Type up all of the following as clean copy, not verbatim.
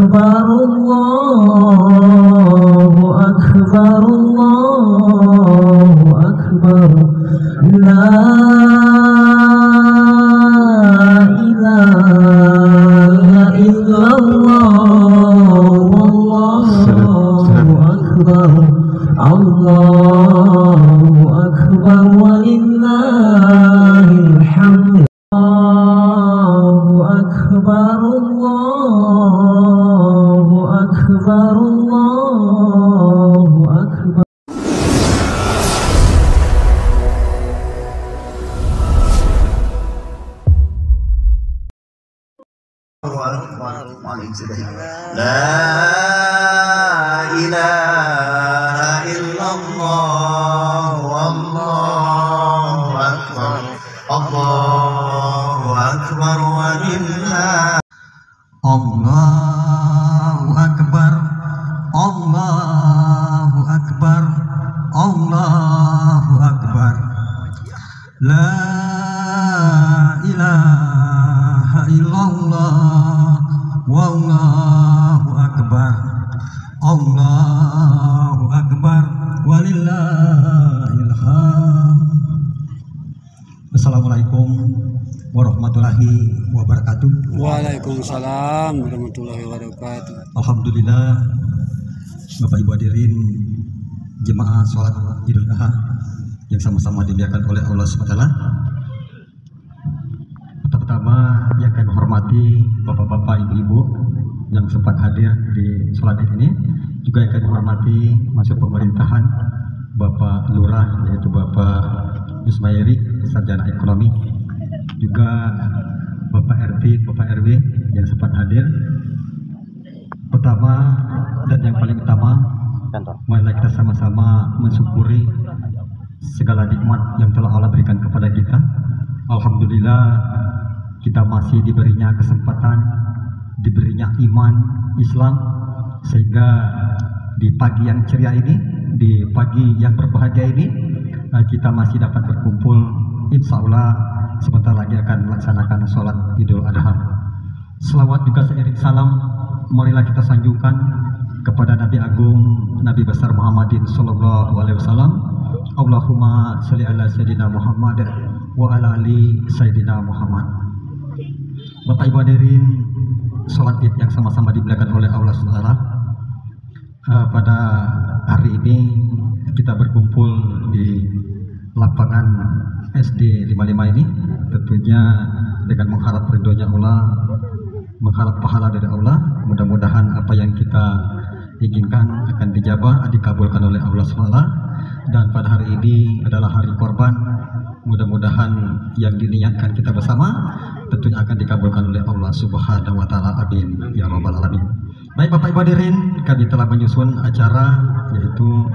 أكبر الله أكبر الله أكبر لا إله إلا الله والله أكبر الله أكبر ولله الحمد الله أكبر الله أكبر الله أكبر. لا إله إلا الله والله أكبر الله أكبر ولله الله أكبر الله أكبر الله أكبر لا إله إلا الله والله أكبر الله أكبر walillahil hamd. Assalamualaikum warahmatullahi wabarakatuh. Waalaikumsalam warahmatullahi wabarakatuh. Alhamdulillah, Bapak Ibu hadirin jemaah sholat Idul Adha yang sama-sama dimuliakan oleh Allah SWT. Pertama yang kami hormati Bapak-bapak, Ibu-ibu yang sempat hadir di sholat ini, juga yang kami hormati masuk pemerintahan, Bapak Lurah yaitu Bapak Yusmairi, Sarjana Ekonomi, juga Bapak RT, Bapak RW yang sempat hadir. Pertama dan yang paling utama, marilah kita sama-sama mensyukuri segala nikmat yang telah Allah berikan kepada kita. Alhamdulillah, kita masih diberinya kesempatan, diberinya iman Islam, sehingga di pagi yang ceria ini, di pagi yang berbahagia ini, kita masih dapat berkumpul. Insya Allah sebentar lagi akan melaksanakan sholat Idul Adha. Selawat juga seiring salam marilah kita sanjungkan kepada Nabi Agung, Nabi besar Muhammadin Sallallahu Alaihi Wasallam. Allahumma sholli ala Sayyidina Muhammad wa ala ali Sayyidina Muhammad. Bapak Ibu hadirin sholat Id yang sama-sama dimuliakan oleh Allah SWT, pada hari ini kita berkumpul di lapangan SD 55 ini, tentunya dengan mengharap ridhonya Allah, mengharap pahala dari Allah. Mudah-mudahan apa yang kita inginkan akan dijabah, dikabulkan oleh Allah SWT. Dan pada hari ini adalah hari korban, mudah-mudahan yang diniatkan kita bersama tentunya akan dikabulkan oleh Allah Subhanahu wa Ta'ala. Amin ya rabbal alamin. Baik Bapak Ibu hadirin, kami telah menyusun acara yaitu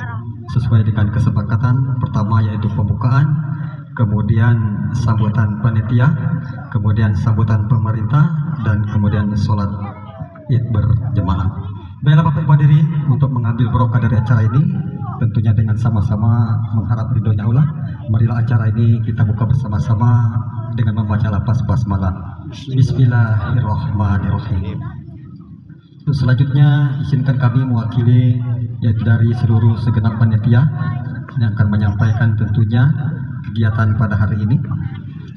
sesuai dengan kesepakatan. Pertama yaitu pembukaan, kemudian sambutan panitia, kemudian sambutan pemerintah, dan kemudian sholat Id berjemaah. Baiklah Bapak Ibu hadirin, untuk mengambil barokah dari acara ini, tentunya dengan sama-sama mengharap ridhonya Allah, marilah acara ini kita buka bersama-sama dengan membaca lafaz basmalah. Bismillahirrahmanirrahim. Selanjutnya izinkan kami mewakili yaitu dari seluruh segenap panitia yang akan menyampaikan tentunya kegiatan pada hari ini.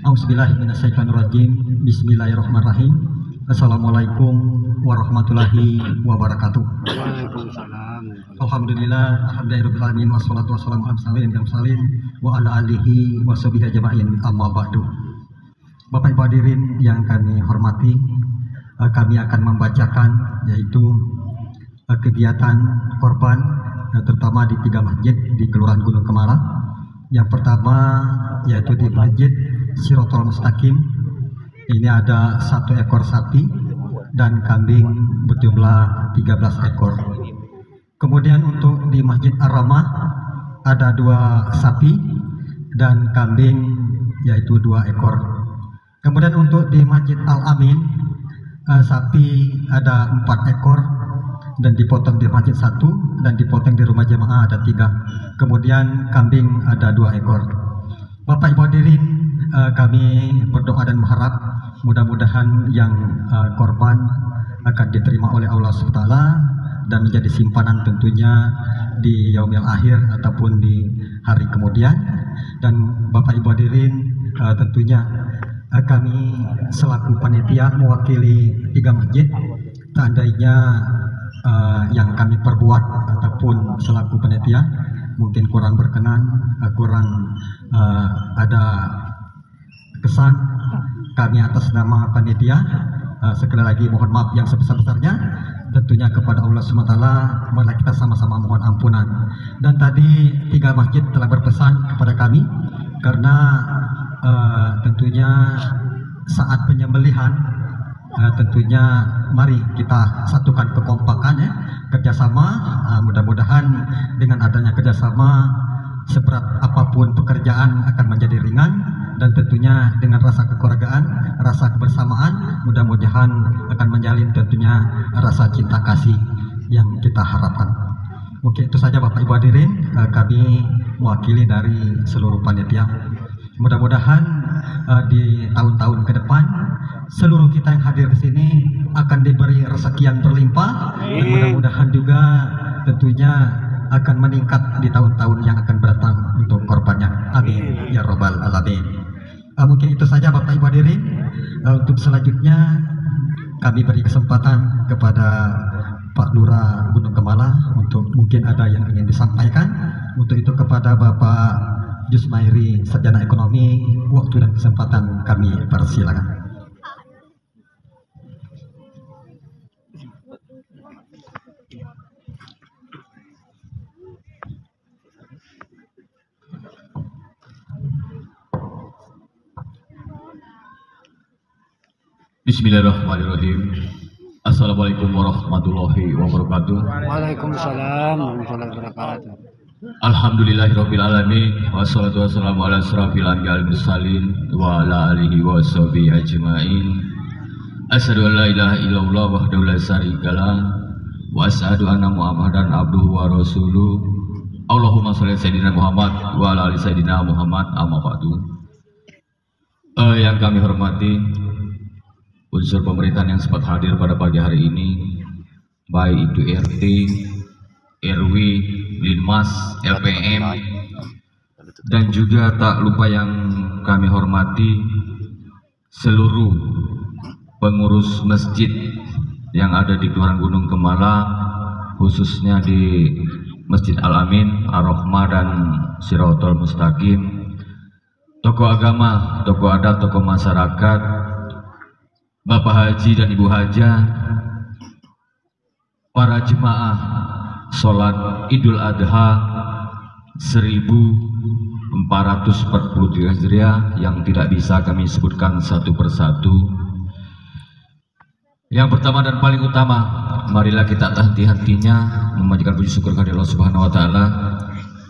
Auzubillahiminasyaitonirrajim. Bismillahirrahmanirrahim. Assalamualaikum warahmatullahi wabarakatuh. Waalaikumsalam. Alhamdulillah, alhamdulillahirabbil alamin, wassalatu wassalamu ala sayyidina wa ala alihi wa sahbihi ajma'in, amma ba'du. Bapak Ibu hadirin yang kami hormati, kami akan membacakan yaitu kegiatan korban, terutama di 3 masjid di Kelurahan Gunung Kemara. Yang pertama yaitu di Masjid Shirathul Mustaqim. Ini ada 1 ekor sapi dan kambing berjumlah 13 ekor. Kemudian untuk di Masjid Ar-Rahmah ada 2 sapi dan kambing yaitu 2 ekor. Kemudian untuk di Masjid Al-Amin, sapi ada 4 ekor dan dipotong di masjid 1 dan dipotong di rumah jemaah ada 3. Kemudian kambing ada 2 ekor. Bapak Ibu hadirin, kami berdoa dan mengharap mudah-mudahan yang korban akan diterima oleh Allah SWT dan menjadi simpanan tentunya di yaumil akhir ataupun di hari kemudian. Dan Bapak Ibu hadirin, tentunya kami selaku panitia mewakili 3 masjid, seandainya yang kami perbuat ataupun selaku panitia mungkin kurang berkenan, kurang ada kesan, kami atas nama panitia sekali lagi mohon maaf yang sebesar-besarnya tentunya kepada Allah SWT. Mari kita sama-sama mohon ampunan. Dan tadi 3 masjid telah berpesan kepada kami karena tentunya saat penyembelihan tentunya mari kita satukan kekompakan ya, kerjasama. Mudah-mudahan dengan adanya kerjasama seberat apapun pekerjaan akan menjadi ringan, dan tentunya dengan rasa kekeluargaan, rasa kebersamaan, mudah-mudahan akan menjalin tentunya rasa cinta kasih yang kita harapkan. Mungkin itu saja Bapak Ibu hadirin, kami mewakili dari seluruh panitia. Mudah-mudahan di tahun-tahun ke depan seluruh kita yang hadir di sini akan diberi rezeki yang berlimpah, dan mudah-mudahan juga tentunya akan meningkat di tahun-tahun yang akan datang untuk korbannya. Amin ya robbal alamin. Mungkin itu saja Bapak Ibu hadirin. Untuk selanjutnya kami beri kesempatan kepada Pak Lurah Gunung Kemala untuk mungkin ada yang ingin disampaikan. Untuk itu kepada Bapak Jusmairi Sarjana Ekonomi, waktu dan kesempatan kami persilakan. Bismillahirrahmanirrahim. Assalamualaikum warahmatullahi wabarakatuh. Waalaikumsalam warahmatullahi wabarakatuh. Alhamdulillahirabbil alamin, wassalatu wassalamu ala asrofil anbiya'il mursalin wa ala alihi wa sahbihi ajmain. Asyhadu an la ilaha illallah wahdahu la syarikalah wa asyhadu anna Muhammadan abduhu wa rasuluh. Allahumma shalli ala sayyidina Muhammad wa ala ali sayyidina Muhammad, amma ba'du. Yang kami hormati unsur pemerintahan yang sempat hadir pada pagi hari ini, baik itu RT, RW, Linmas, LPM, dan juga tak lupa yang kami hormati seluruh pengurus masjid yang ada di Kelurahan Gunung Kemala, khususnya di Masjid Al-Amin, Ar-Rahmah, dan Siratul Mustaqim, tokoh agama, tokoh adat, tokoh masyarakat, Bapak Haji dan Ibu Haja, para jemaah sholat Idul Adha 1443 Hijriah yang tidak bisa kami sebutkan satu persatu. Yang pertama dan paling utama, marilah kita hati-hatinya memanjatkan puji syukur kepada Allah Subhanahu wa Ta'ala,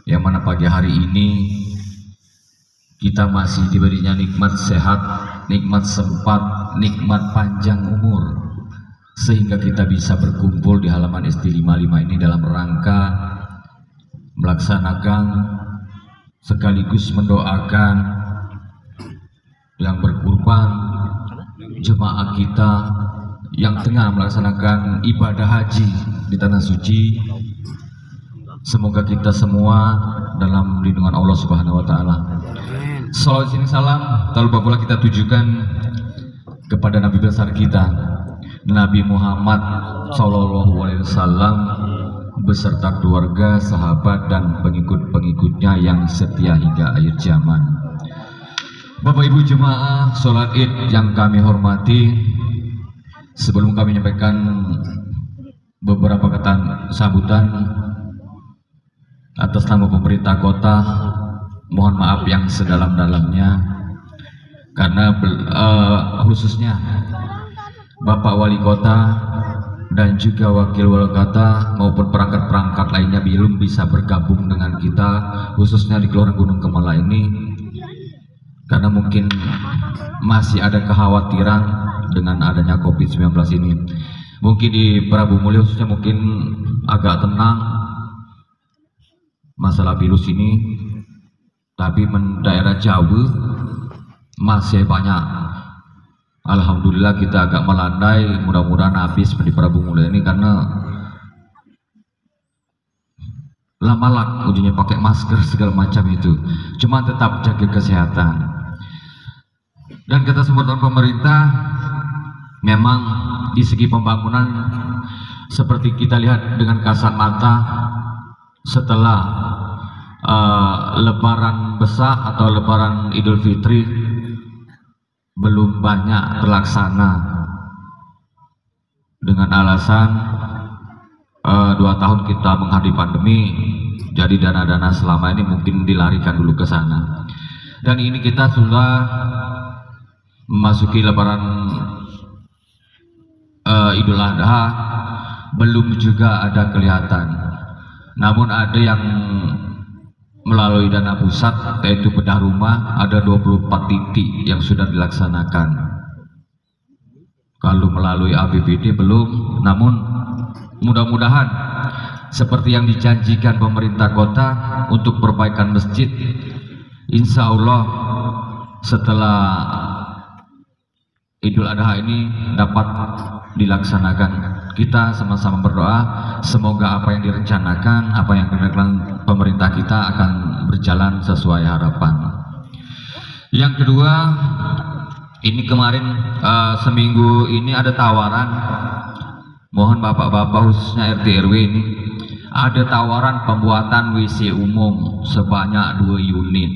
yang mana pagi hari ini kita masih diberinya nikmat sehat, nikmat sempat, nikmat panjang umur, sehingga kita bisa berkumpul di halaman SD 55 ini dalam rangka melaksanakan sekaligus mendoakan yang berkurban jemaah kita yang tengah melaksanakan ibadah haji di tanah suci. Semoga kita semua dalam lindungan Allah Subhanahu wa Ta'ala. Salawat sini salam tak lupa pula kita tujukan kepada Nabi besar kita, Nabi Muhammad SAW, beserta keluarga, sahabat, dan pengikut-pengikutnya yang setia hingga akhir zaman. Bapak Ibu jemaah sholat Id yang kami hormati, sebelum kami menyampaikan beberapa kata sambutan atas nama pemerintah kota, mohon maaf yang sedalam-dalamnya karena khususnya Bapak Wali Kota dan juga Wakil Wali Kota maupun perangkat-perangkat lainnya belum bisa bergabung dengan kita, khususnya di Kelurahan Gunung Kemala ini, karena mungkin masih ada kekhawatiran dengan adanya COVID-19 ini. Mungkin di Prabu Mulya khususnya mungkin agak tenang masalah virus ini, tapi daerah Jawa masih banyak Alhamdulillah kita agak melandai, mudah-mudahan habis di Prabu Mulia ini karena lama ujungnya pakai masker segala macam itu. Cuma tetap jaga kesehatan. Dan kata semua pemerintah, memang di segi pembangunan seperti kita lihat dengan kasat mata setelah Lebaran besar atau Lebaran Idul Fitri belum banyak terlaksana dengan alasan 2 tahun kita menghadapi pandemi, jadi dana-dana selama ini mungkin dilarikan dulu ke sana. Dan ini kita sudah memasuki Lebaran Idul Adha, belum juga ada kelihatan. Namun ada yang melalui dana pusat, yaitu bedah rumah, ada 24 titik yang sudah dilaksanakan. Kalau melalui APBD belum, namun mudah-mudahan seperti yang dijanjikan pemerintah kota untuk perbaikan masjid, insya Allah setelah Idul Adha ini dapat dilaksanakan. Kita sama-sama berdoa semoga apa yang direncanakan, apa yang direncanakan pemerintah kita akan berjalan sesuai harapan. Yang kedua, ini kemarin seminggu ini ada tawaran, mohon bapak-bapak khususnya RT RW ini, ada tawaran pembuatan WC umum sebanyak 2 unit.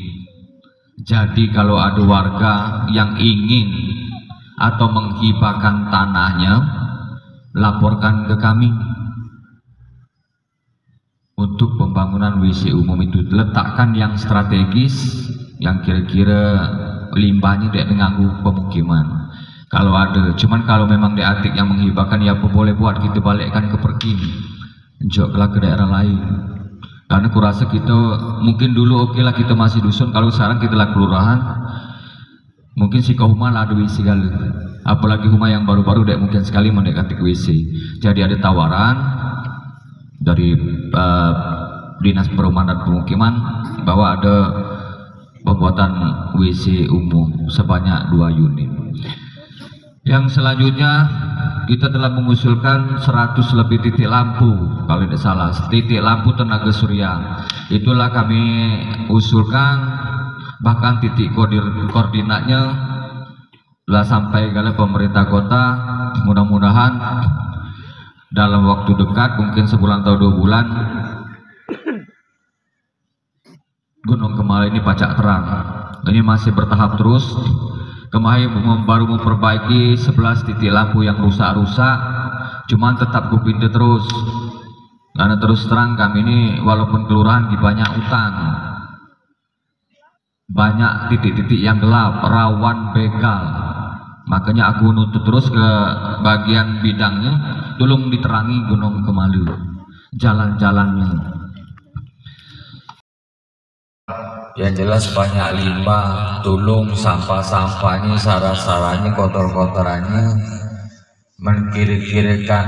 Jadi kalau ada warga yang ingin atau menghibahkan tanahnya, laporkan ke kami untuk pembangunan WC umum itu. Letakkan yang strategis, yang kira-kira limbahnya tidak mengganggu pemukiman. Kalau ada, cuman kalau memang diatik yang menghibahkan, ya boleh buat kita balikkan ke Perkim, joklah ke daerah lain. Karena kurasa kita mungkin dulu oke lah kita masih dusun, kalau sekarang kita lah kelurahan, mungkin si kahuma lah ada WC kali. Apalagi rumah yang baru-baru tidak mungkin sekali mendekati WC. Jadi ada tawaran dari Dinas Perumahan dan Pemukiman bahwa ada pembuatan WC umum sebanyak 2 unit. Yang selanjutnya kita telah mengusulkan 100 lebih titik lampu, kalau tidak salah, titik lampu tenaga surya. Itulah kami usulkan, bahkan titik koordinatnya lah sampai ke pemerintah kota. Mudah-mudahan dalam waktu dekat, mungkin sebulan atau 2 bulan, Gunung Kemal ini pacak terang. Ini masih bertahap terus. Kemarin baru memperbaiki 11 titik lampu yang rusak-rusak, cuman tetap kupindah terus. Karena terus terang kami ini walaupun kelurahan di banyak utang, banyak titik-titik yang gelap, rawan begal. Makanya aku nuntut terus ke bagian bidangnya, tolong diterangi Gunung Kemalu, jalan-jalannya. Yang jelas banyak limbah, tolong sampah-sampahnya, sarah-sarahnya, kotor-kotorannya mengkira-kirakan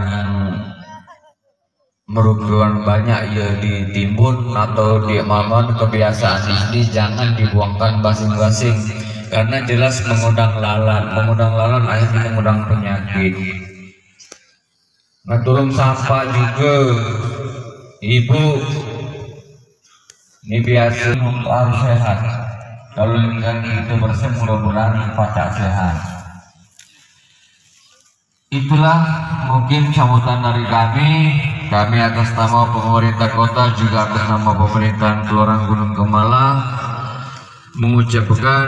merugikan banyak ya ditimbun atau diamalkan. Kebiasaan ini jangan dibuangkan masing-masing, karena jelas mengundang lalat akhirnya mengundang penyakit. Nah, turun sampah juga, ibu, ini biasa harus sehat. Kalau lingkungan itu bersih, mudah-mudahan pacak sehat. Itulah mungkin sambutan dari kami atas nama pemerintah kota, juga atas nama pemerintahan Kelurahan Gunung Kemala, mengucapkan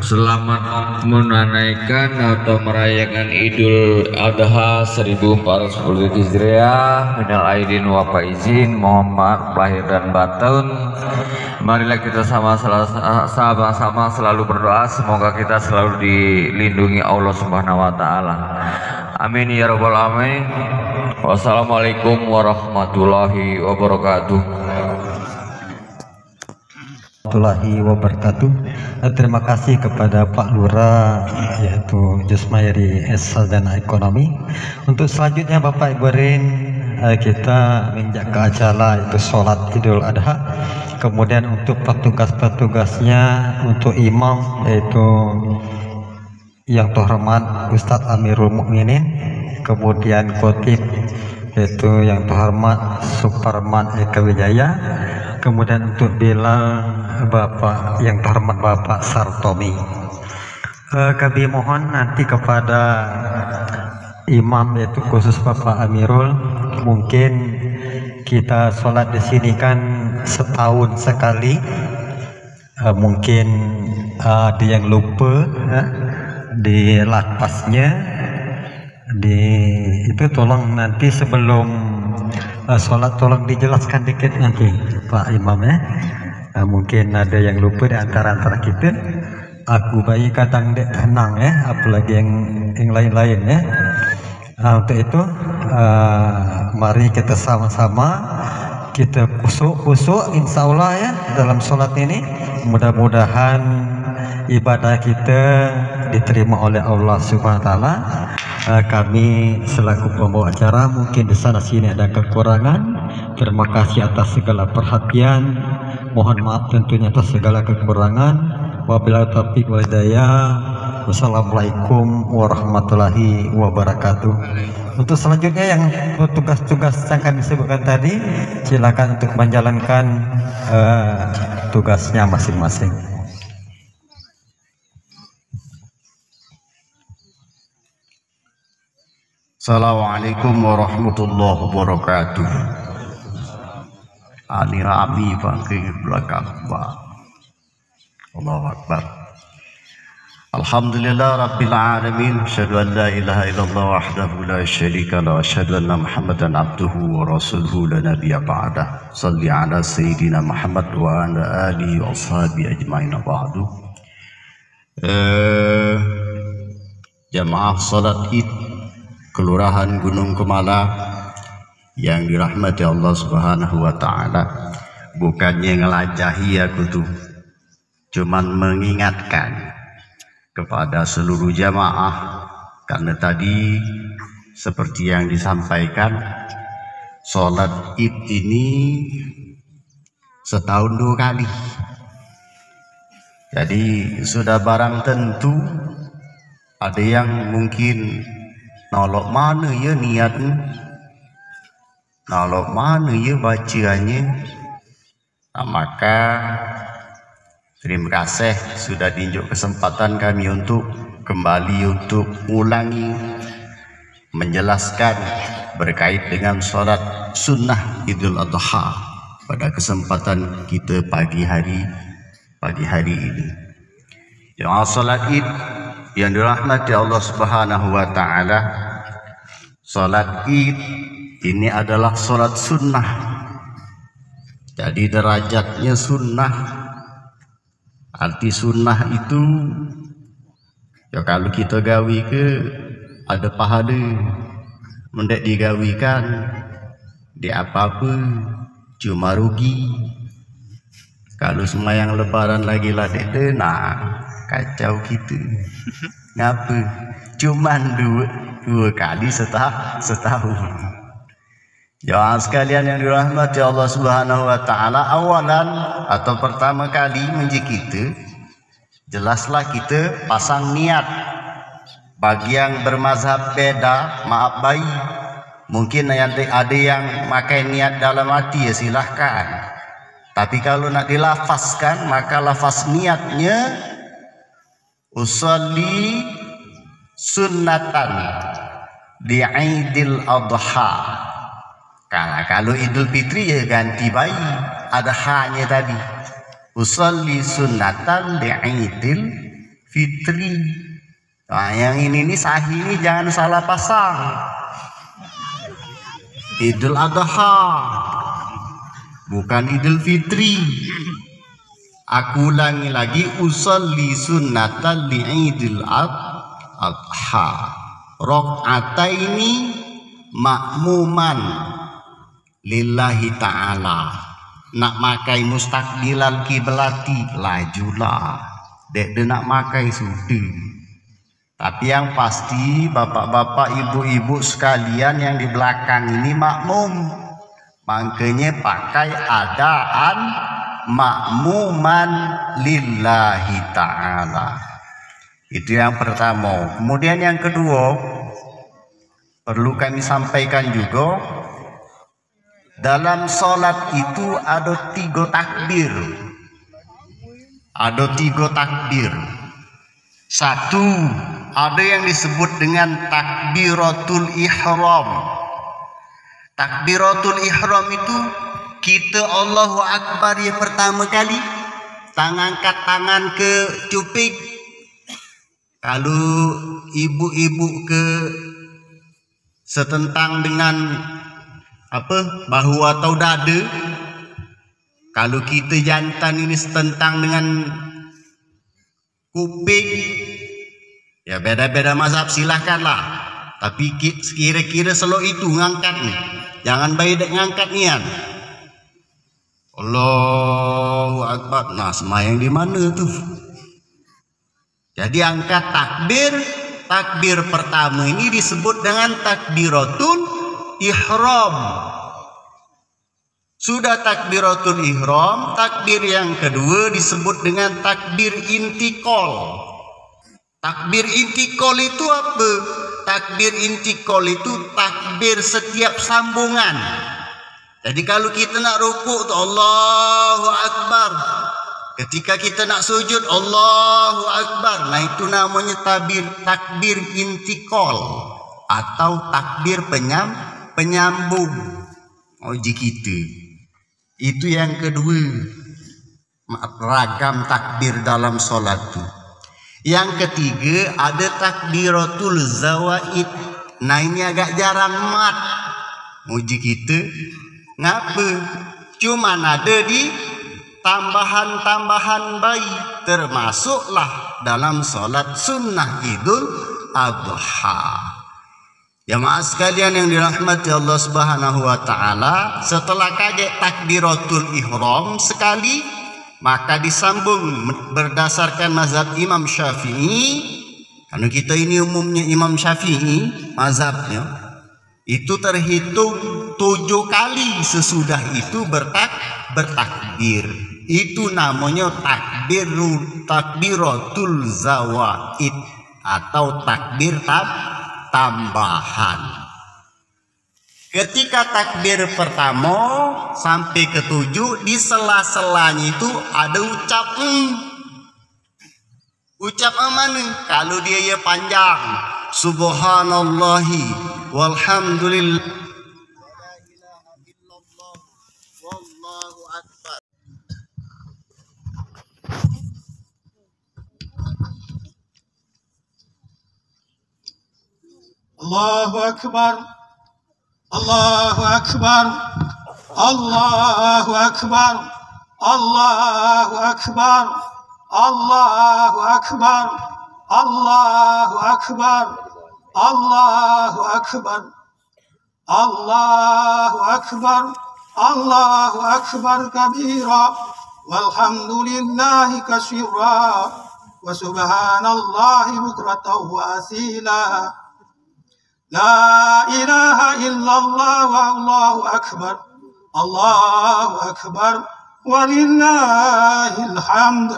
selamat menunaikan atau merayakan Idul Adha 1440 Hijriah. Minal aidin wa faizin, mohon maaf lahir dan batin. Marilah kita sama-sama selalu berdoa semoga kita selalu dilindungi Allah Subhanahu wa taala. Amin ya rabbal alamin. Wassalamualaikum warahmatullahi wabarakatuh. Warahmatullahi wabarakatuh. Terima kasih kepada Pak Lurah, yaitu Jusmayri S. Sarjana Ekonomi. Untuk selanjutnya Bapak Ibu Rin, kita menjaga acara itu sholat Idul Adha. Kemudian untuk petugas-petugasnya, untuk imam yaitu yang terhormat Ustadz Amirul Mukminin, kemudian khotib yaitu yang terhormat Suparman Eka Wijaya, kemudian untuk Bilal Bapak yang terhormat Bapak Sartomi. Kami mohon nanti kepada imam yaitu khusus Bapak Amirul, mungkin kita sholat di sini kan setahun sekali, mungkin ada yang lupa di lapasnya, itu tolong nanti sebelum sholat tolong dijelaskan dikit nanti Pak Imam ya. Mungkin ada yang lupa di antara kita. Aku bayi kadang dek tenang ya, apalagi yang lain-lain ya. Untuk itu mari kita sama-sama kita kusuk insya Allah ya dalam sholat ini. Mudah-mudahan ibadah kita diterima oleh Allah Subhanahu Wa Taala. Kami selaku pembawa acara mungkin di sana sini ada kekurangan. Terima kasih atas segala perhatian. Mohon maaf tentunya atas segala kekurangan. Wabillahi taufiq wal hidayah. Wassalamualaikum warahmatullahi wabarakatuh. Untuk selanjutnya yang tugas-tugas yang kami sebutkan tadi, silakan untuk menjalankan tugasnya masing-masing. Assalamualaikum warahmatullahi wabarakatuh. Ali Rabi pakai belakang Pak. Allahu Akbar. Alhamdulillah Rabbil Alamin. Asyhadu an la ilaha illallah wahdahu la syarika lah. Asyhadu anna Muhammadan abduhu wa rasuluhu la nabiyya ba'dah. Salli ala Sayyidina Muhammad wa ala alihi wa ashabihi ajma'in ba'du. Jamaah salat Id Kelurahan Gunung Kemala yang dirahmati Allah Subhanahu wa Ta'ala, bukannya ngelajahi aku tuh, cuman mengingatkan kepada seluruh jamaah, karena tadi seperti yang disampaikan, sholat Id ini setahun 2 kali. Jadi sudah barang tentu ada yang mungkin nolok mana ya niatnya, nolok mana ya bacaannya. Nah, maka terima kasih sudah diunjuk kesempatan kami untuk kembali untuk ulangi menjelaskan berkait dengan sholat sunnah Idul Adha pada kesempatan kita pagi hari ini. Jemaah sholat Id yang dirahmati Allah Subhanahu wa Ta'ala, sholat Id ini adalah sholat sunnah. Jadi derajatnya sunnah. Arti sunnah itu ya kalau kita gawi ke ada pahala, mendak digawikan di apa-apa cuma rugi. Kalau sembahyang lebaran lagi lah dek, nah kacau kita. Ngapa? Cuman dua kali setahun. Ya sekalian yang dirahmati Allah Subhanahu wa Ta'ala, awalan atau pertama kali menjadi kita, jelaslah kita pasang niat. Bagi yang bermazhab beda, maaf bayi, mungkin ada yang pakai niat dalam hati, ya silahkan. Tapi kalau nak dilafazkan, maka lafaz niatnya usolli sunnatan di Idul Adha. Kalau Idul Fitri ya ganti bayi, ada haknya tadi. Usolli sunnatan di Idul Fitri. Nah, yang ini sahih ini jangan salah pasang. Idul Adha bukan Idul Fitri. Aku ulangi lagi, usolli sunnatan li Idul Adha. Rakaataini makmuman lillahi ta'ala. Nak makai mustaqbilal kiblati, lajulah. Dek nak makai sudah. Tapi yang pasti bapak-bapak, ibu-ibu sekalian yang di belakang ini makmum. Makanya pakai adaan makmuman lillahi ta'ala. Itu yang pertama. Kemudian yang kedua, perlu kami sampaikan juga, dalam sholat itu ada 3 takbir. Ada 3 takbir. Satu, ada yang disebut dengan takbiratul ihram. Takbiratul ihram itu kita Allahu Akbar yang pertama kali, angkat tangan ke cuping. Kalau ibu-ibu ke setentang dengan bahu atau dada. Kalau kita jantan ini setentang dengan kuping, ya beda-beda mazhab, silahkanlah. Tapi kira-kira selalu itu ngangkat nih, jangan baik ngangkat nian. Allahu Akbar. Nah, semayang di mana tuh? Jadi angkat takbir. Takbir pertama ini disebut dengan takbiratul ihram. Sudah takbiratul ihram, takbir yang kedua disebut dengan takbir intikal. Takbir intikal itu apa? Takbir intikal itu takbir setiap sambungan. Jadi kalau kita nak rukuk tu Allahu Akbar. Ketika kita nak sujud Allahu Akbar. Nah, itu namanya takbir intikal atau takbir penyambung. Uji kita. Itu yang kedua. Ragam takbir dalam solat tu. Yang ketiga ada takbiratul zawaid. Nah, ini agak jarang mat. Uji kita. Ngapa? Cuman ada di tambahan-tambahan bayi, termasuklah dalam solat sunnah Idul Adha. Jamaah sekalian yang dirahmati Allah Subhanahu wa taala, setelah kaget takbiratul ihram sekali, maka disambung berdasarkan mazhab Imam Syafi'i. Karena kita ini umumnya Imam Syafi'i mazhabnya, itu terhitung 7 kali sesudah itu bertakbir. Itu namanya takbiratul zawaid atau takbir tambahan. Ketika takbir pertama sampai ke-7, di sela-selanya itu ada ucap mana? Kalau dia ya panjang, subhanallahi walhamdulillah, la ilaha illallah, wallahu akbar. Allahu akbar, Allahu akbar, Allahu akbar, Allahu akbar, Allahu akbar, Allahu akbar, Allahu akbar, Allahu akbar, Allahu akbar kabira, walhamdulillahi katsira, wa subhanallahi bukratan wa asila. La ilaha illallah wallahu akbar, Allahu akbar, walillahil hamd.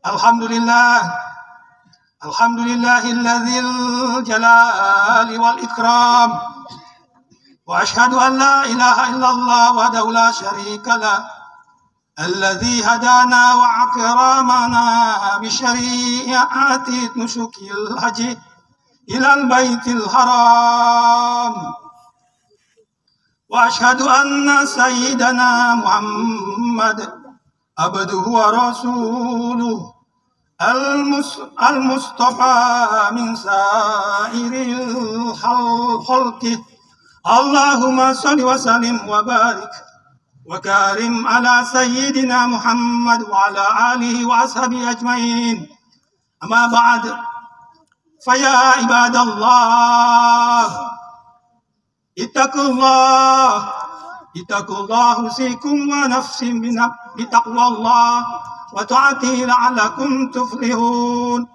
Alhamdulillah, alhamdulillahilladzil jalali wal ikram, wa ashhadu an la ilaha illallah wahdahu la syarika lah, alladzi hadana wa akramana bi syari'ati nusukil haji ilal baitil haram, wa ashhadu anna sayyidana Muhammad abduhu wa rasuluh al-mustafa min sairil khalqi. Allahumma salli wa sallim wa barik wa karim ala sayyidina Muhammad wa ala alihi wa ashabihi ajmain. Amma ba'd. فيا عباد الله اتقوا الله أوصيكم ونفسي بتقوى الله وطاعته لعلكم تفلحون.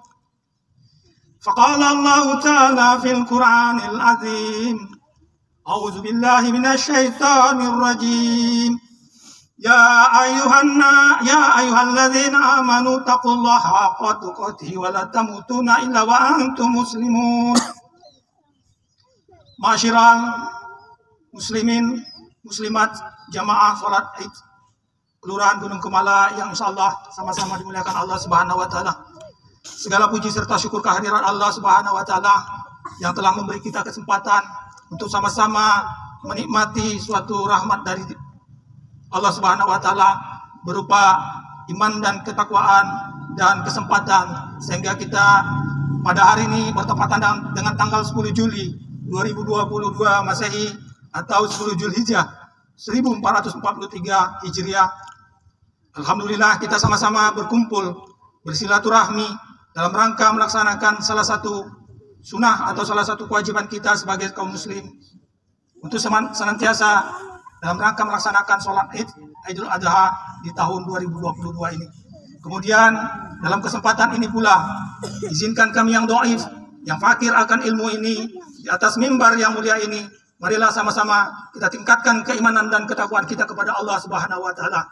فقال الله تعالى في القرآن العظيم: أعوذ بالله من الشيطان الرجيم، Ya ayyuhalladzina amanu taqullaha haqqa tuqatih wa la tamutunna illa wa antum muslimun. Masyiral muslimin muslimat jamaah salat Id Kelurahan Gunung Kumala yang insyaallah sama-sama dimuliakan Allah Subhanahu wa taala. Segala puji serta syukur kehadiran Allah Subhanahu wa taala yang telah memberi kita kesempatan untuk sama-sama menikmati suatu rahmat dari Allah Subhanahu wa taala berupa iman dan ketakwaan dan kesempatan sehingga kita pada hari ini bertepatan dengan tanggal 10 Juli 2022 Masehi atau 10 Zulhijjah 1443 Hijriah. Alhamdulillah kita sama-sama berkumpul bersilaturahmi dalam rangka melaksanakan salah satu sunnah atau salah satu kewajiban kita sebagai kaum muslim untuk senantiasa dalam rangka melaksanakan sholat Idul Adha di tahun 2022 ini. Kemudian dalam kesempatan ini pula izinkan kami yang dhaif, yang fakir akan ilmu ini di atas mimbar yang mulia ini, marilah sama-sama kita tingkatkan keimanan dan ketakwaan kita kepada Allah Subhanahu wa taala.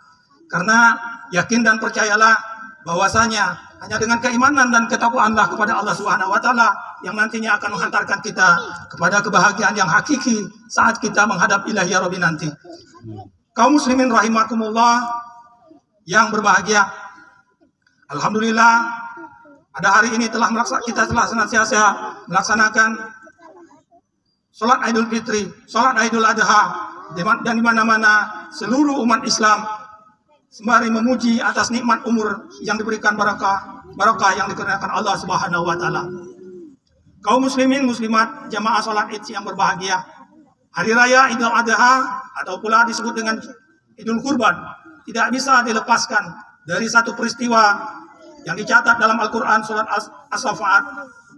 Karena yakin dan percayalah bahwasanya hanya dengan keimanan dan ketakwaanlah kepada Allah Subhanahu wa taala yang nantinya akan menghantarkan kita kepada kebahagiaan yang hakiki saat kita menghadap ilahi Rabbi nanti. Kaum muslimin rahimakumullah yang berbahagia. Alhamdulillah pada hari ini kita telah senantiasa melaksanakan sholat Idul Fitri, sholat Idul Adha, dan di mana-mana seluruh umat Islam sembari memuji atas nikmat umur yang diberikan barakah yang dikaruniakan Allah Subhanahu wa taala. Kaum muslimin muslimat jamaah salat Id yang berbahagia. Hari raya Idul Adha atau pula disebut dengan Idul Kurban tidak bisa dilepaskan dari satu peristiwa yang dicatat dalam Al-Qur'an surat As-Saffat,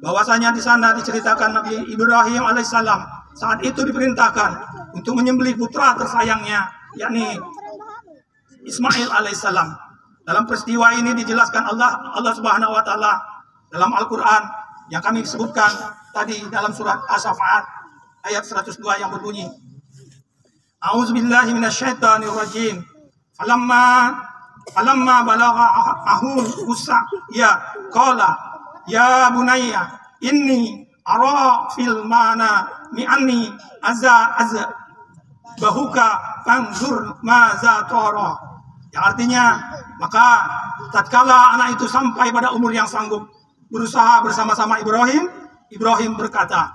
bahwasanya di sana diceritakan Nabi Ibrahim alaihissalam saat itu diperintahkan untuk menyembelih putra tersayangnya yakni Ismail alaihissalam. Dalam peristiwa ini dijelaskan Allah Subhanahu wa taala dalam Al-Qur'an yang kami sebutkan tadi dalam surat As-Saffat ayat 102 yang berbunyi, A'udzubillahi minasyaitonirrajim. Falamma balagha ahul ya qala ya bunayya inni ara fil mana mi'anni azza bahuka fanzur ma za tara. Yang artinya, maka tatkala anak itu sampai pada umur yang sanggup berusaha bersama-sama Ibrahim berkata,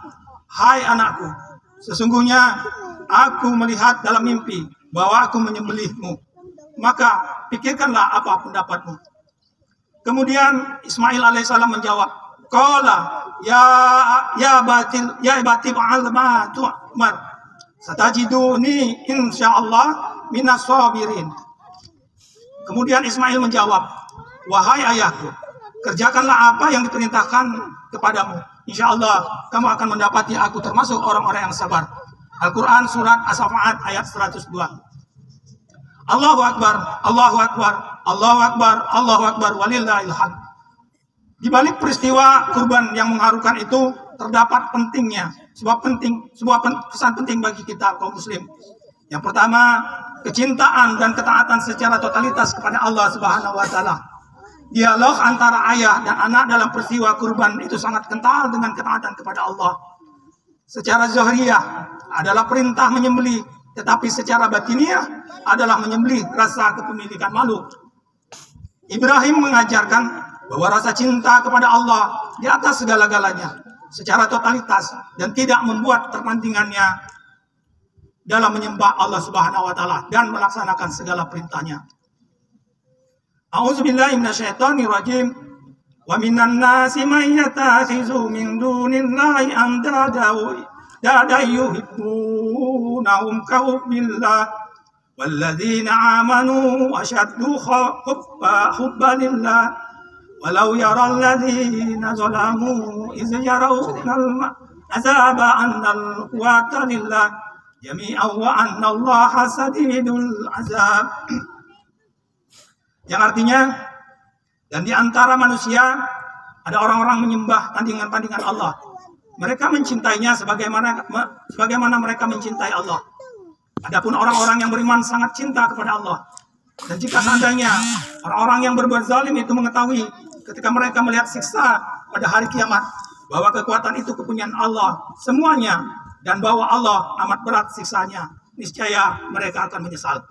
"Hai anakku, sesungguhnya aku melihat dalam mimpi bahwa aku menyembelihmu. Maka pikirkanlah apa pendapatmu." Kemudian Ismail alaihissalam menjawab, "Qala ya bati fa'al ma tu'mar. Satajiduni insyaallah minas sabirin." Kemudian Ismail menjawab, "Wahai ayahku, kerjakanlah apa yang diperintahkan kepadamu. Insya Allah kamu akan mendapati aku termasuk orang-orang yang sabar." Al-Quran surat As-Saffat ayat 102. Allahu Akbar, Allahu Akbar, Allahu Akbar, Allahu Akbar, walillahil hamd. Di balik peristiwa kurban yang mengharukan itu terdapat pentingnya sebuah pesan penting bagi kita kaum muslim. Yang pertama, kecintaan dan ketaatan secara totalitas kepada Allah Subhanahu wa taala. Dialog antara ayah dan anak dalam peristiwa kurban itu sangat kental dengan ketaatan kepada Allah. Secara zahiriyah adalah perintah menyembelih, tetapi secara batiniah adalah menyembelih rasa kepemilikan malu. Ibrahim mengajarkan bahwa rasa cinta kepada Allah di atas segala-galanya secara totalitas dan tidak membuat terpantingannya dalam menyembah Allah Subhanahu wa taala dan melaksanakan segala perintahnya. A'udzubillahi minasyaitonirrajim. Wa minan nasi may yatakhizu min dunillahi andada yuhibbunahum ka hubbillah walladzina amanu ashaddu hubban lillah walau yara alladzina zalamu iz yarawna al-azaba anna al-quwwata lillah jami'an wa anna allaha sadidul azab. Yang artinya, dan di antara manusia ada orang-orang menyembah tandingan-tandingan Allah. Mereka mencintainya sebagaimana mereka mencintai Allah. Adapun orang-orang yang beriman sangat cinta kepada Allah. Dan jika seandainya orang-orang yang berbuat zalim itu mengetahui ketika mereka melihat siksa pada hari kiamat, bahwa kekuatan itu kepunyaan Allah semuanya, dan bahwa Allah amat berat siksanya, niscaya mereka akan menyesal.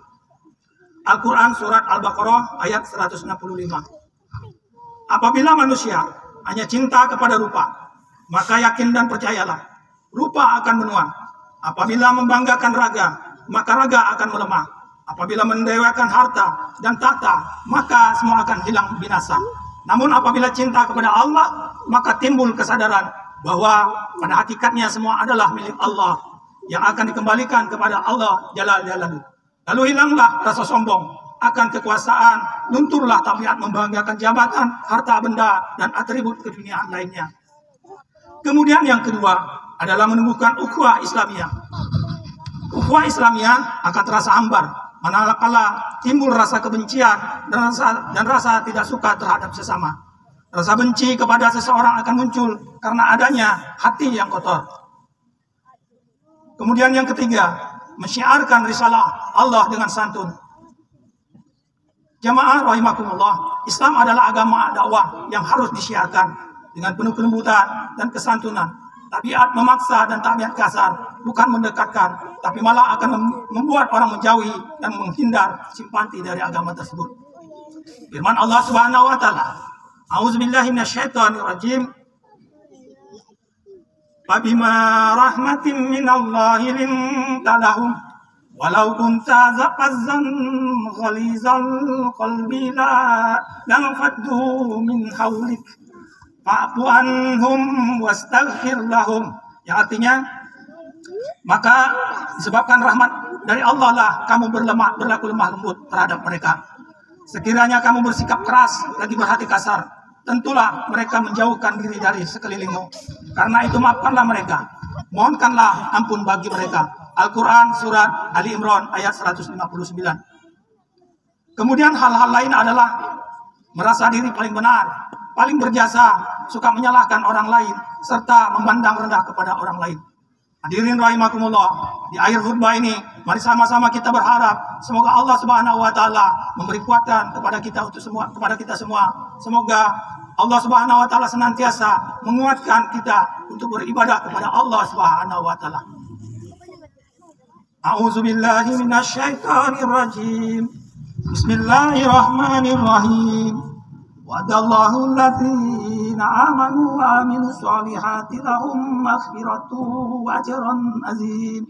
Al-Quran Surat Al-Baqarah ayat 165. Apabila manusia hanya cinta kepada rupa, maka yakin dan percayalah, rupa akan menua. Apabila membanggakan raga, maka raga akan melemah. Apabila mendewakan harta dan tahta, maka semua akan hilang binasa. Namun apabila cinta kepada Allah, maka timbul kesadaran bahwa pada hakikatnya semua adalah milik Allah yang akan dikembalikan kepada Allah Jalla Jalaluhu. Lalu hilanglah rasa sombong akan kekuasaan, lunturlah tabiat membanggakan jabatan, harta benda, dan atribut keduniaan lainnya. Kemudian yang kedua adalah menumbuhkan ukhuwah Islamiyah. Ukhuwah Islamiyah akan terasa hambar manakala timbul rasa kebencian dan rasa tidak suka terhadap sesama. Rasa benci kepada seseorang akan muncul karena adanya hati yang kotor. Kemudian yang ketiga, mensyiarkan risalah Allah dengan santun. Jamaah rahimakumullah, Islam adalah agama dakwah yang harus disiarkan dengan penuh kelembutan dan kesantunan. Tabiat memaksa dan tabiat kasar bukan mendekatkan, tapi malah akan membuat orang menjauhi dan menghindar simpati dari agama tersebut. Firman Allah Subhanahu wa taala, A'udzubillahi minasyaitonirrajim. Fabima rahmatin minallahi linta lahum walau kunta fazzan ghalizal qalbi lan faddu min hawlik fa'fu anhum wastaghfir lahum. Yang artinya, maka disebabkan rahmat dari Allah lah kamu berlaku lemah lembut terhadap mereka. Sekiranya kamu bersikap keras lagi berhati kasar, tentulah mereka menjauhkan diri dari sekelilingmu. Karena itu maafkanlah mereka, mohonkanlah ampun bagi mereka. Al-Quran Surat Ali Imran ayat 159. Kemudian hal-hal lain adalah merasa diri paling benar, paling berjasa, suka menyalahkan orang lain, serta memandang rendah kepada orang lain. Hadirin rahimakumullah, di akhir khutbah ini, mari sama-sama kita berharap semoga Allah Subhanahu wa taala memberi kekuatan kepada kita semua. Semoga Allah Subhanahu wa taala senantiasa menguatkan kita untuk beribadah kepada Allah Subhanahu wa taala. A'udzubillahi minasyaitonir rajim. Bismillahirrahmanirrahim. Wa'adallahu alladzina amanu wa amilus solihati lahum maghfiratu wa ajrun azim.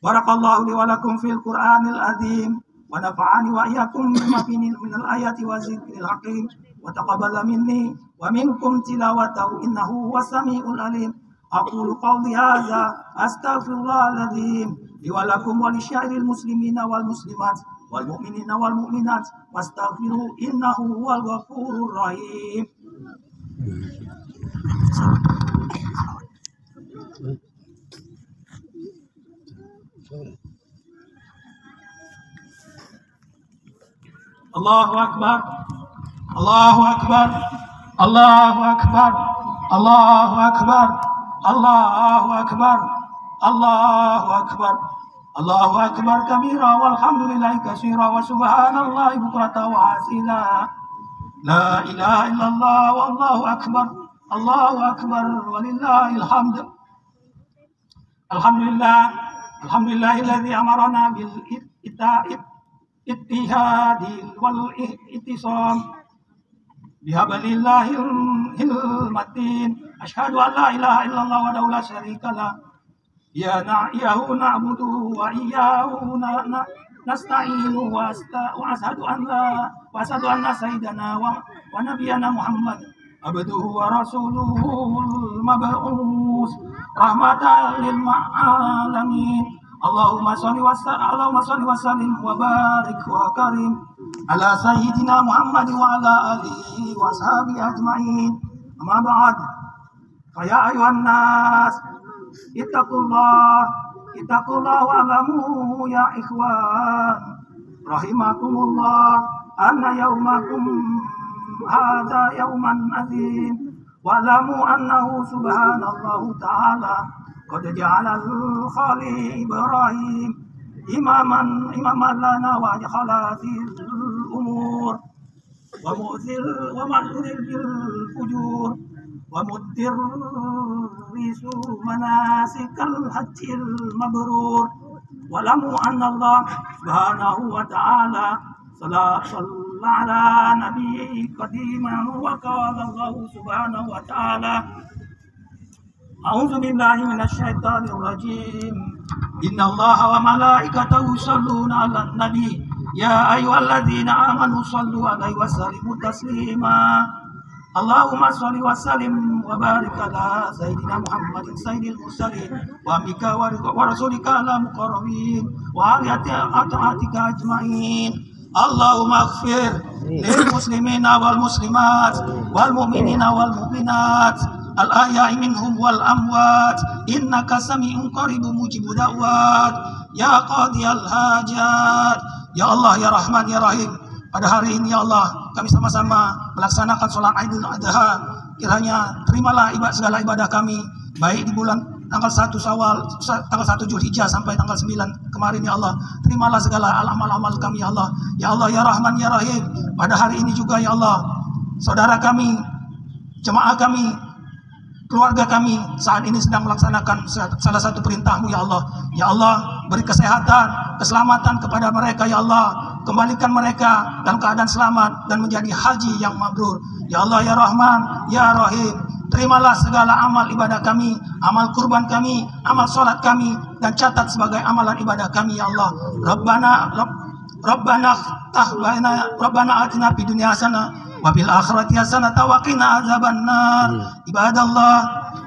Barakallahu li wa lakum fil Qur'anil azim wa nafa'ani wa iyyakum bima fihi minal ayati wa zikril hakim wa taqabbala minni wa minkum tilawatahu innahu was-sami'ul alim. Aqulu qawli hadza astaghfirullahal azim li wa lakum wa lisyairil muslimina wal muslimat wal mu'minina wal mu'minat wastaghfiru innahu huwal ghafurur rahim. Allahu akbar. Allahu akbar. Allahu akbar. Allahu akbar. Allahu akbar. Allahu akbar. Allahu akbar kabira walhamdulillahi katsira wa subhanallahi bukratan wa asila. La ilaha illallah wallahu akbar. Allahu akbar walillahil hamd. Alhamdulillahilladzi amarna bil ittihadi wal ihtisam bihablillahil matin. Asyhadu an la ilaha illallah wa la syarika lah. Iyahu na'budu wa iyahu nasta'inu wa ashhadu anna sayyidana wa nabiyana Muhammad abduhu wa rasuluhul mab'us rahmatan lil alamin. Allahumma shalli wa sallim wa barik wa karim ala sayyidina Muhammad wa ala alihi wa sahbihi ajma'in. Amma ba'd, fa ya ayuhan nas Ittaqullah wa'lamu ya ikhwan rahimakumullah anna yaumakum hadha yauman azim wa'lamu annahu subhanallahu ta'ala qad ja'ala al-khali Ibrahim إماما لنا وأدخل في الأمور ومعذر الفجور ومدرس مناسك الحج المبرور واعلموا أن الله سبحانه وتعالى صلى على نبيه قديما وقال الله سبحانه وتعالى أعوذ بالله من الشيطان الرجيم إن الله وملائكته يصلون على النبي يا أيها الذين آمنوا صلوا عليه وسلموا تسليما اللهم صل وسلم وبارك على سيدنا محمد سيد المرسلين وأمك ورسولك المقربين وعلى أطاعتك أجمعين اللهم اغفر للمسلمين والمسلمات والمؤمنين والمؤمنات الأحياء منهم والأموات إنك سميع قريب مجيب دعوات يا قاضي الحاجات ya Allah ya Rahman ya Rahim. Pada hari ini ya Allah kami sama-sama melaksanakan sholat Idul Adha. Kiranya terimalah segala ibadah kami baik di bulan tanggal 1 Syawal, tanggal 1 Zulhijjah sampai tanggal 9 kemarin ya Allah. Terimalah segala amal-amal kami ya Allah. Ya Allah ya Rahman ya Rahim. Pada hari ini juga ya Allah, saudara kami, jemaah kami, keluarga kami saat ini sedang melaksanakan salah satu perintah-Mu ya Allah. Ya Allah, beri kesehatan, keselamatan kepada mereka ya Allah. Kembalikan mereka dalam keadaan selamat dan menjadi haji yang mabrur. Ya Allah ya Rahman ya Rahim. Terimalah segala amal ibadah kami, amal kurban kami, amal sholat kami, dan catat sebagai amalan ibadah kami ya Allah. Rabbana atina fid dunya hasanah wa fil akhirati hasanah wa qina adzabannar. Ibadallah,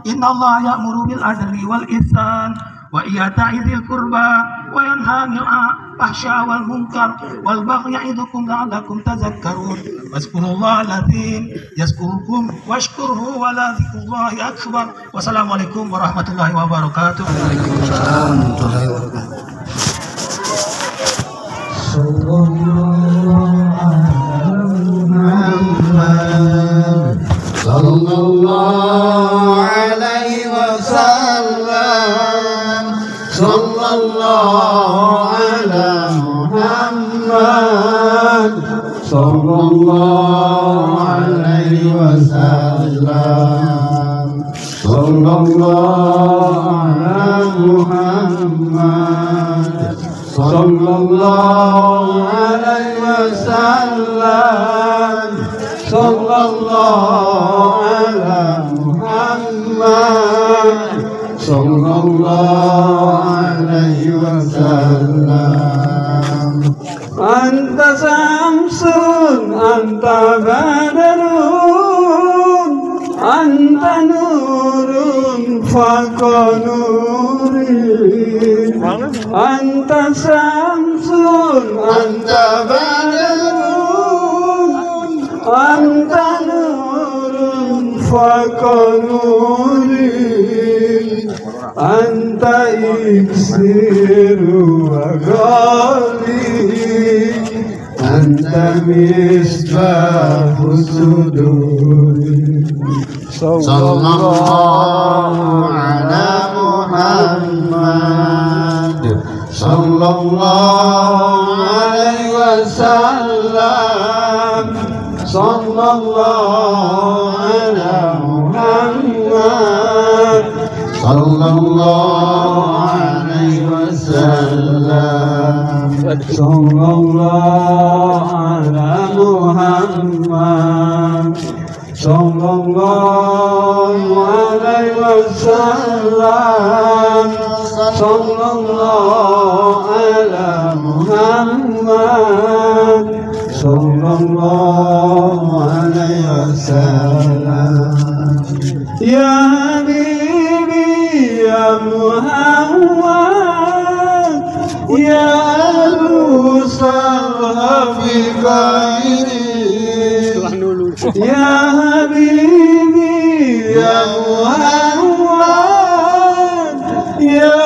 innallaha ya'muru bil adli wal ihsan wa ita'i dzil qurba wa yanha 'anil fahsya'i wal munkar wal baghi ya'idukum la'allakum tadhakkarun. Wazkurullaha al-'azim yazkurkum washkuruhu wa la dzikrullahi akbar. Wassalamualaikum warahmatullahi wabarakatuh. Waalaikumsalam warahmatullahi wabarakatuh. Sallallahu alaihi wasallam. Sallallahu ala Muhammad. Sallallahu alaihi wasallam. Sallallahu ala Muhammad. Sallallahu alaihi wasallam. Sallallahu ala Muhammad. Sallallahu alaihi wasallam. Anta samsun, anta badarun, anta nurun faqa nuri. Anta samsun, anta badarun, anta nurun faqa nuri. Anta iksiru wa ghali, anta misbahu suduri. Sallallahu ala Muhammad. Sallallahu alaihi wasallam. Sallallahu ala Muhammad. Sallallahu alaihi wasallam. Sallallahu ala Muhammad. Sallallahu alaihi wasallam. Sallallahu ala Muhammad. Sallallahu alaihi wasallam. Ya Habibi ya Muhammad, ya Musal fi ghairi, ya Habibi ya Muhammad, ya